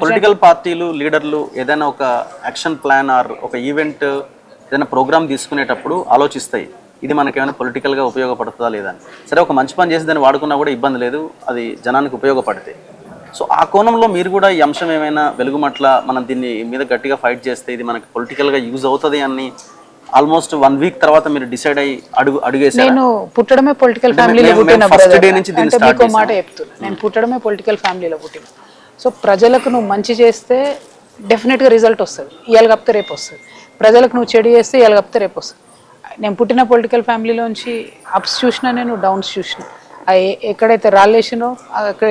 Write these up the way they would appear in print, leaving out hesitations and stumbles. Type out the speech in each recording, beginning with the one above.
Political పార్టీలు లీడర్లు ఏదైనా ఒక యాక్షన్ ప్లాన్ ఆర్ ఒక ఈవెంట్ ఏదైనా ప్రోగ్రామ్ తీసుకునేటప్పుడు ఆలోచిస్తాయి, ఇది మనకేమైనా పొలిటికల్గా ఉపయోగపడుతుందా లేదా అని. సరే, ఒక మంచి పని చేసి దాన్ని వాడుకున్నా కూడా ఇబ్బంది లేదు, అది జనానికి ఉపయోగపడతాయి. సో ఆ కోణంలో మీరు కూడా ఈ అంశం ఏమైనా వెలుగుమట్ల మనం దీన్ని మీద గట్టిగా ఫైట్ చేస్తే ఇది మనకి పొలిటికల్గా యూజ్ అవుతుంది అని ఆల్మోస్ట్ 1 వీక్ తర్వాత మీరు డిసైడ్ అయ్యి అడుగేసారు? నేను పుట్టడమే పొలిటికల్ ఫ్యామిలీలో పుట్టిన అంటే మీకు మాట చెప్తున్నా, నేను పుట్టడమే పొలిటికల్ ఫ్యామిలీలో పుట్టిన. సో ప్రజలకు నువ్వు మంచి చేస్తే డెఫినెట్గా రిజల్ట్ వస్తుంది, ఇవాళ కప్తే రేపు వస్తుంది. ప్రజలకు నువ్వు చెడు చేస్తే ఇవాళ కప్తే రేపు వస్తుంది. నేను పుట్టిన పొలిటికల్ ఫ్యామిలీలోంచి అప్స్ చూసినా, నేను డౌన్స్ చూసిన. ఎక్కడైతే రాళ్ళేసినో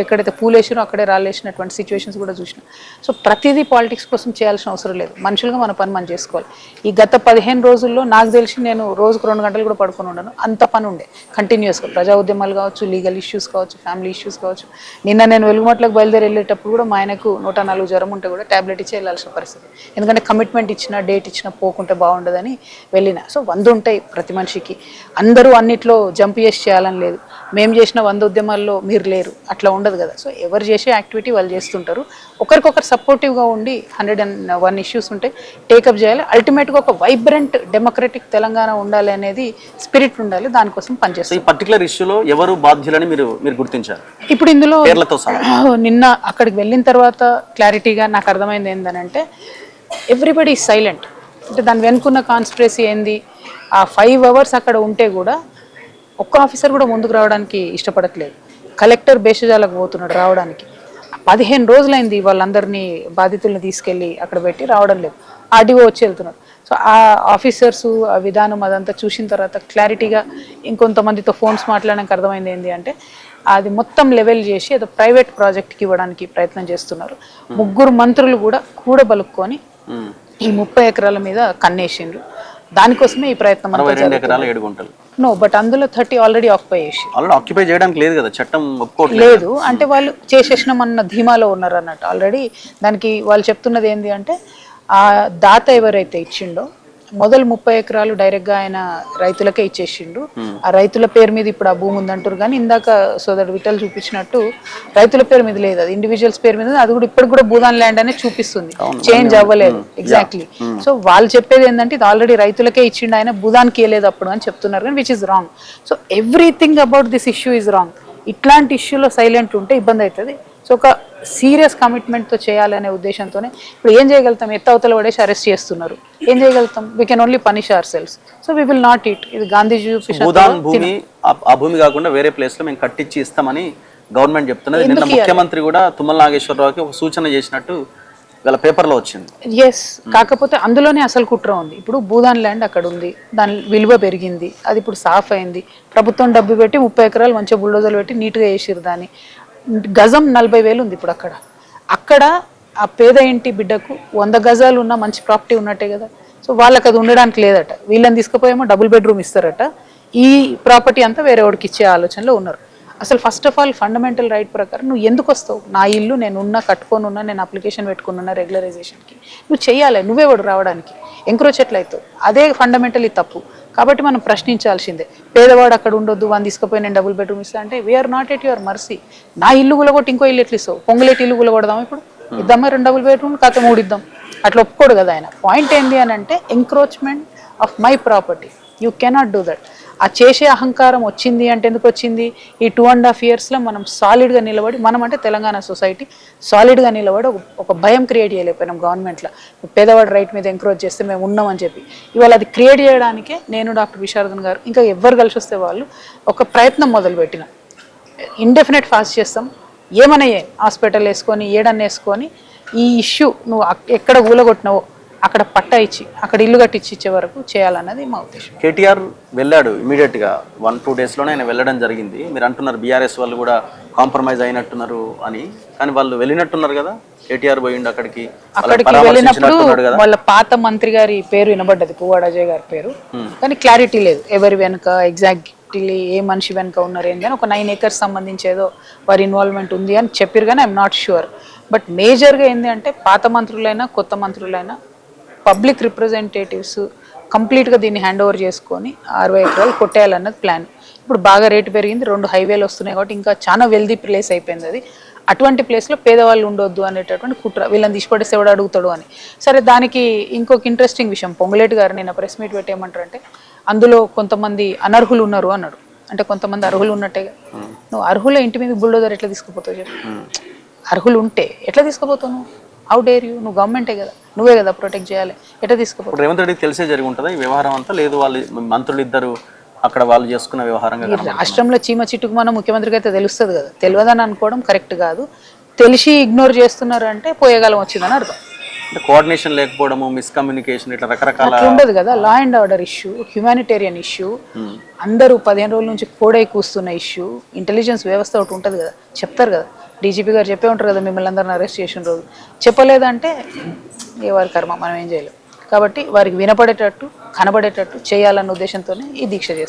ఎక్కడైతే పూలేసినో అక్కడే రాళ్ళేసినటువంటి సిచ్యువేషన్స్ కూడా చూసిన. సో ప్రతిదీ పాలిటిక్స్ కోసం చేయాల్సిన అవసరం లేదు, మనుషులుగా మన పని మనం చేసుకోవాలి. ఈ గత 15 రోజుల్లో నాకు తెలిసి నేను రోజుకు 2 గంటలు కూడా పడుకొని ఉండను, అంత పని ఉండే కంటిన్యూస్గా. ప్రజా ఉద్యమాలు కావచ్చు, లీగల్ ఇష్యూస్ కావచ్చు, ఫ్యామిలీ ఇష్యూస్ కావచ్చు. నిన్న నేను వెలుగుమట్లకు బయలుదేరి వెళ్ళేటప్పుడు కూడా మా ఆయనకు 104 జ్వరం ఉంటే కూడా ట్యాబ్లెట్ ఇచ్చి వెళ్ళాల్సిన పరిస్థితి, ఎందుకంటే కమిట్మెంట్ ఇచ్చిన డేట్ ఇచ్చిన పోకుంటే బాగుండదని వెళ్ళిన. సో 100 ఉంటాయి ప్రతి మనిషికి, అందరూ అన్నిట్లో జంప్ చేసి చేయాలని లేదు. మేము చేసిన 100 ఉద్యమాల్లో మీరు లేరు, అట్లా ఉండదు కదా. సో ఎవరు చేసే యాక్టివిటీ వాళ్ళు చేస్తుంటారు, ఒకరికొకరు సపోర్టివ్గా ఉండి 101 ఇష్యూస్ ఉంటాయి, టేకప్ చేయాలి. అల్టిమేట్గా ఒక వైబ్రెంట్ డెమోక్రటిక్ తెలంగాణ ఉండాలి అనేది స్పిరిట్ ఉండాలి, దానికోసం పనిచేస్తాం. ఈ పర్టికులర్ ఇష్యూలో ఎవరు బాధ్యులని మీరు గుర్తించారు? ఇప్పుడు ఇందులో నిన్న అక్కడికి వెళ్ళిన తర్వాత క్లారిటీగా నాకు అర్థమైంది ఏంటంటే ఎవ్రీబడి ఈజ్ సైలెంట్. అంటే దాని వెనుకున్న కాన్స్పిరసీ ఏంది, ఆ 5 hours అక్కడ ఉంటే కూడా ఒక్క ఆఫీసర్ కూడా ముందుకు రావడానికి ఇష్టపడట్లేదు. కలెక్టర్ బేషజాలకు పోతున్నాడు రావడానికి. 15 రోజులైంది వాళ్ళందరినీ బాధితులను తీసుకెళ్ళి అక్కడ పెట్టి రావడం లేదు, ఆర్డీఓ వచ్చి వెళ్తున్నారు. సో ఆ ఆఫీసర్స్ ఆ విధానం అదంతా చూసిన తర్వాత క్లారిటీగా ఇంకొంతమందితో ఫోన్స్ మాట్లాడడానికి అర్థమైంది ఏంటి అంటే అది మొత్తం లెవెల్ చేసి ఏదో ప్రైవేట్ ప్రాజెక్ట్కి ఇవ్వడానికి ప్రయత్నం చేస్తున్నారు. 3 మంత్రులు కూడా కూడబలుక్కొని ఈ 30 ఎకరాల మీద కన్నేసిండ్రు. దానికోసమే ఈ ప్రయత్నం. 62 ఎకరాలు 7 గుంటలు. నో, బట్ అందులో 30 ఆల్రెడీ ఆక్యుపై చేయడానికి లేదు కదా, చట్టం లేదు. అంటే వాళ్ళు చేసేసినామన్న ధీమాలో ఉన్నారు అన్నట్టు ఆల్రెడీ. దానికి వాళ్ళు చెప్తున్నది ఏంటి అంటే ఆ దాత ఎవరైతే ఇచ్చిండో మొదలు 30 ఎకరాలు డైరెక్ట్గా ఆయన రైతులకే ఇచ్చేసిండు. ఆ రైతుల పేరు మీద ఇప్పుడు ఆ భూమి ఉందంటారు, కానీ ఇందాక సోదరుడు విఠల్ చూపించినట్టు రైతుల పేరు మీద లేదు, అది ఇండివిజువల్స్ పేరు మీద. అది కూడా ఇప్పటికి కూడా భూదాన్ ల్యాండ్ అనే చూపిస్తుంది, చేంజ్ అవ్వలేదు ఎగ్జాక్ట్లీ. సో వాళ్ళు చెప్పేది ఏంటంటే ఇది ఆల్రెడీ రైతులకే ఇచ్చిండు ఆయన, భూదాన్కి ఇవ్వలేదు అప్పుడు అని చెప్తున్నారు, కానీ which is wrong. So everything about this issue is wrong. ఇట్లాంటి ఇష్యూలో సైలెంట్ ఉంటే ఇబ్బంది అవుతుంది. సో ఒక సీరియస్ కమిట్మెంట్తో చేయాలనే ఉద్దేశంతోనే ఇప్పుడు ఏం చేయగలుగుతాం, ఎత్తవతల పడేసి అరెస్ట్ చేస్తున్నారు, ఏం చేయగలుగుతాం? We can only punish ourselves. So we will not it. ఇది గాంధీజీ భూమి ఆ భూమి కాకుండా వేరే ప్లేస్ లో మేము కట్టించి ఇస్తామని గవర్నమెంట్ చెప్తున్నది. నిన్న ముఖ్యమంత్రి కూడా తుమ్మల నాగేశ్వరరావుకి ఒక సూచన చేసినట్టు వాళ్ళ పేపర్లో వచ్చింది. ఎస్, కాకపోతే అందులోనే అసలు కుట్ర ఉంది. ఇప్పుడు భూదాన్ ల్యాండ్ అక్కడ ఉంది, దాని విలువ పెరిగింది, అది ఇప్పుడు సాఫ్ అయింది. ప్రభుత్వం డబ్బు పెట్టి 30 ఎకరాలు మంచిగా బుల్డోజర్లు పెట్టి నీట్గా వేసిరు. దాన్ని గజం 40,000 ఉంది ఇప్పుడు అక్కడ ఆ పేద ఇంటి బిడ్డకు 100 గజాలు ఉన్న మంచి ప్రాపర్టీ ఉన్నట్టే కదా. సో వాళ్ళకి అది ఉండడానికి లేదట, వీళ్ళని తీసుకుపోయేమో డబుల్ బెడ్రూమ్ ఇస్తారట, ఈ ప్రాపర్టీ అంతా వేరే వాడికి ఇచ్చే ఆలోచనలో ఉన్నారు. అసలు first of all fundamental right ప్రకారం నువ్వు ఎందుకు వస్తావు? నా ఇల్లు నేనున్నా, కట్టుకొని ఉన్నా, నేను అప్లికేషన్ పెట్టుకున్నా రెగ్యులరైజేషన్కి, నువ్వు చెయ్యాలి, నువ్వే రావడానికి ఎంక్రోచ్ ఎట్లయితావు? అదే ఫండమెంటలీ తప్పు. కాబట్టి మనం ప్రశ్నించాల్సిందే. పేదవాడు అక్కడ ఉండొద్దు, వాడిని తీసుకుపోయి నేను డబుల్ బెడ్రూమ్ ఇస్తా అంటే we are not at your mercy. నా ఇల్లు గులగొట్టి ఇంకో ఇల్లు ఎట్లు ఇస్తావు? పొంగులేటి ఇల్లు గులగొడదాం, ఇప్పుడు ఇద్దామా 2 డబుల్ బెడ్రూమ్, కాకపోతే 3 ఇద్దాం, అట్లా ఒప్పుకోడు కదా ఆయన. పాయింట్ ఏంటి అని అంటే encroachment of my property, you cannot do that. ఆ చేసే అహంకారం వచ్చింది అంటే ఎందుకు వచ్చింది? ఈ 2.5 yearsలో మనం సాలిడ్గా నిలబడి, మనం అంటే తెలంగాణ సొసైటీ సాలిడ్గా నిలబడి ఒక భయం క్రియేట్ చేయలేకపోయినాం గవర్నమెంట్లో. పేదవాడి రైట్ మీద ఎంకరేజ్ చేస్తే మేము ఉన్నామని చెప్పి. ఇవాళ అది క్రియేట్ చేయడానికే నేను డాక్టర్ విశారదన్ గారు ఇంకా ఎవరు కలిసి వస్తే వాళ్ళు ఒక ప్రయత్నం మొదలుపెట్టిన. ఇండెఫినెట్ ఫాస్ట్ చేస్తాం, ఏమన్నా హాస్పిటల్ వేసుకొని ఏడన్నా వేసుకొని ఈ ఇష్యూ నువ్వు ఎక్కడ ఊలగొట్టినావో అక్కడ పట్టా ఇచ్చి అక్కడ ఇల్లు కట్టించి ఇచ్చే వరకు చేయాలన్నది మా ఉద్దేశం. కేటీఆర్ వెళ్ళాడు ఇమీడియట్గా 1-2 daysలోనే ఆయన వెళ్ళడం జరిగింది. మీరు అంటున్నారు బీఆర్ఎస్ వాళ్ళు కూడా కాంప్రమైజ్ అయినట్టున్నారు అని, కానీ వాళ్ళు వెళ్ళినట్టున్నారు కదా. కేటీఆర్ పోయిండు అక్కడికి వెళ్ళినప్పుడు వాళ్ళ పాత మంత్రి గారి పేరు వినబడ్డది, పువ్వాడ అజయ్ గారి పేరు, కానీ క్లారిటీ లేదు ఎవరి వెనుక ఎగ్జాక్ట్లీ ఏ మనిషి వెనుక ఉన్నారు ఏంటి అని. ఒక 9 acres సంబంధించి ఏదో వారి ఇన్వాల్వ్మెంట్ ఉంది అని చెప్పారు, కానీ ఐఎమ్ నాట్ ష్యూర్. బట్ మేజర్గా ఏంటి అంటే పాత మంత్రులైనా కొత్త మంత్రులైనా పబ్లిక్ రిప్రజెంటేటివ్స్ కంప్లీట్గా దీన్ని హ్యాండ్ ఓవర్ చేసుకొని 60 ఎకరాలు కొట్టేయాలన్నది ప్లాన్. ఇప్పుడు బాగా రేటు పెరిగింది, 2 highways వస్తున్నాయి కాబట్టి ఇంకా చాలా వెల్దీ ప్లేస్ అయిపోయింది అది. అటువంటి ప్లేస్లో పేదవాళ్ళు ఉండొద్దు అనేటటువంటి కుట్ర, వీళ్ళని తీసిపడేసి ఎవడు అడుగుతాడు అని. సరే, దానికి ఇంకొక ఇంట్రెస్టింగ్ విషయం, పొంగులేటి గారు నిన్న ప్రెస్ మీట్ పెట్టి ఏమంటారంటే అందులో కొంతమంది అనర్హులు ఉన్నారు అన్నాడు. అంటే కొంతమంది అర్హులు ఉన్నట్టే, నువ్వు అర్హుల ఇంటి మీద బుల్డోజర్ ఎట్లా తీసుకుపోతావు చెప్పు? అర్హులు ఉంటే ఎట్లా తీసుకుపోతావు నువ్వు? How dare you? నువ్వు గవర్నమెంటే కదా, నువ్వే కదా ప్రొటెక్ట్ చేయాలి, ఎట్లా తీసుకుపోతావు? ఇప్పుడు రేవంత్ రెడ్డికి తెలిసే జరిగి ఉంటుందా ఈ వ్యవహారం అంతా? లేదు వాళ్ళు మంత్రులు ఇద్దరు అక్కడ వాళ్ళు చేసుకున్న వ్యవహారంగా కనబడుతుంది. రాష్ట్రంలో చీమ చిట్టుకు మన ముఖ్యమంత్రికి అయితే తెలుస్తుంది కదా, తెలియదని అనుకోవడం కరెక్ట్ కాదు. తెలిసి ఇగ్నోర్ చేస్తున్నారు అంటే పోయేగాలం వచ్చిందని అర్థం. అంటే కోఆర్డినేషన్ లేకపోవడము, మిస్కమ్యూనికేషన్, ఇట్లా రకరకాల అట్లా ఉండదు కదా. Law and order issue, humanitarian issue, అందరూ 15 రోజుల నుంచి కోడై కూస్తున్న ఇష్యూ, ఇంటెలిజెన్స్ వ్యవస్థ ఒకటి ఉంటుంది కదా, చెప్తారు కదా, డీజీపీ గారు చెప్పే ఉంటారు కదా మిమ్మల్ని అందరిని అరెస్ట్ చేసిన రోజు. చెప్పలేదంటే ఏ వారి కర్మ, మనం ఏం చేయలేం. కాబట్టి వారికి వినపడేటట్టు కనబడేటట్టు చేయాలన్న ఉద్దేశంతోనే ఈ దీక్ష చేస్తారు.